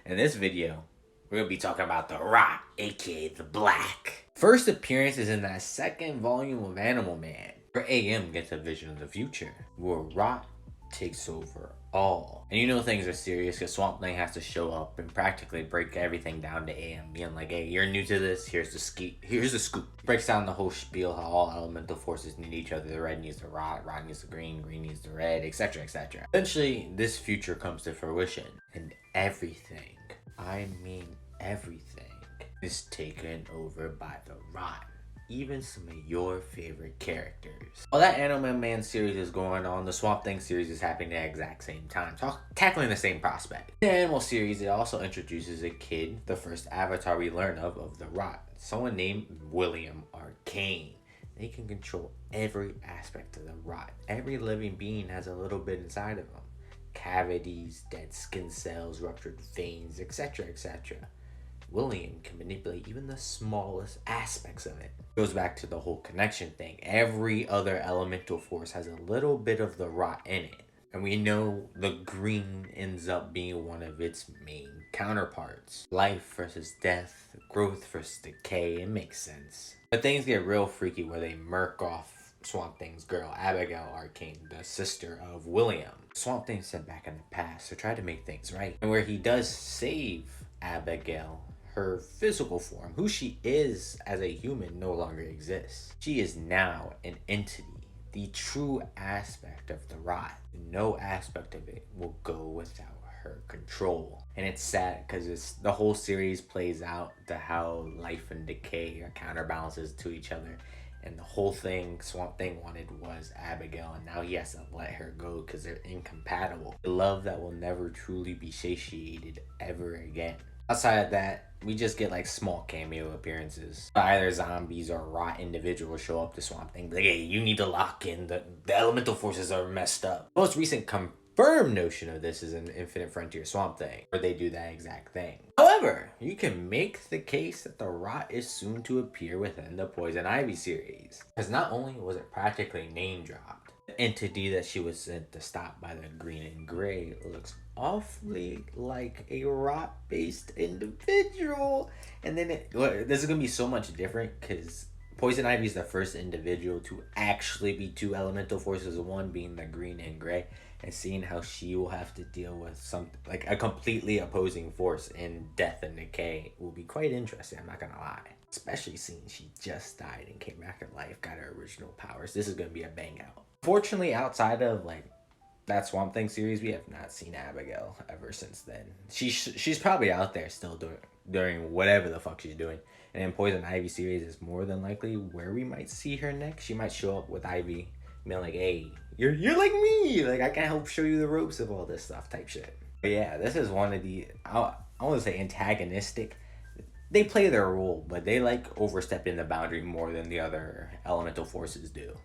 In this video, we're gonna be talking about the Rot, aka the Black. First appearance is in that second volume of Animal Man, where AM gets a vision of the future, where Rot takes over all. And you know things are serious because Swamp Thing has to show up and practically break everything down to AM, being like, hey, you're new to this, here's the scoop. Breaks down the whole spiel, how all elemental forces need each other. The red needs the Rot needs the green needs the red, etc, etc. Eventually, this future comes to fruition, and everything, I mean everything, is taken over by the Rot. Even some of your favorite characters. While that Animal Man series is going on, the Swamp Thing series is happening at the exact same time, tackling the same prospect. In the Animal series, it also introduces a kid, the first avatar we learn of the Rot, someone named William Arcane. They can control every aspect of the Rot. Every living being has a little bit inside of them. Cavities, dead skin cells, ruptured veins, etc, etc. William can manipulate even the smallest aspects of it. It goes back to the whole connection thing. Every other elemental force has a little bit of the Rot in it. And we know the green ends up being one of its main counterparts. Life versus death, growth versus decay, it makes sense. But things get real freaky where they murk off Swamp Thing's girl, Abigail Arcane, the sister of William. Swamp Thing sent back in the past to try to make things right. And where he does save Abigail, her physical form, who she is as a human, no longer exists. She is now an entity, the true aspect of the Rot. No aspect of it will go without her control. And it's sad because the whole series plays out to how life and decay are counterbalances to each other. And the whole thing Swamp Thing wanted was Abigail, and now he has to let her go because they're incompatible. A love that will never truly be satiated ever again. Outside of that, we just get like small cameo appearances. Either zombies or Rot individuals show up to Swamp Thing, like, hey, you need to lock in, the elemental forces are messed up. The most recent confirmed notion of this is in Infinite Frontier Swamp Thing, where they do that exact thing. However, you can make the case that the Rot is soon to appear within the Poison Ivy series. Because not only was it practically name dropped, the entity that she was sent to stop by the Green and Gray looks awfully like a Rot based individual. And then this is gonna be so much different because Poison Ivy is the first individual to actually be two elemental forces, one being the Green and Gray, and seeing how she will have to deal with something like a completely opposing force in death and decay will be quite interesting, I'm not gonna lie. Especially seeing she just died and came back to life, got her original powers. This is gonna be a bang out. Fortunately, outside of like that Swamp Thing series, we have not seen Abigail ever since then. She's probably out there still doing whatever the fuck she's doing. And in Poison Ivy series is more than likely where we might see her next. She might show up with Ivy, being like, hey, you're like me, like I can help show you the ropes of all this stuff type shit. But yeah, this is one of the, I want to say antagonistic. They play their role, but they like overstepping the boundary more than the other elemental forces do.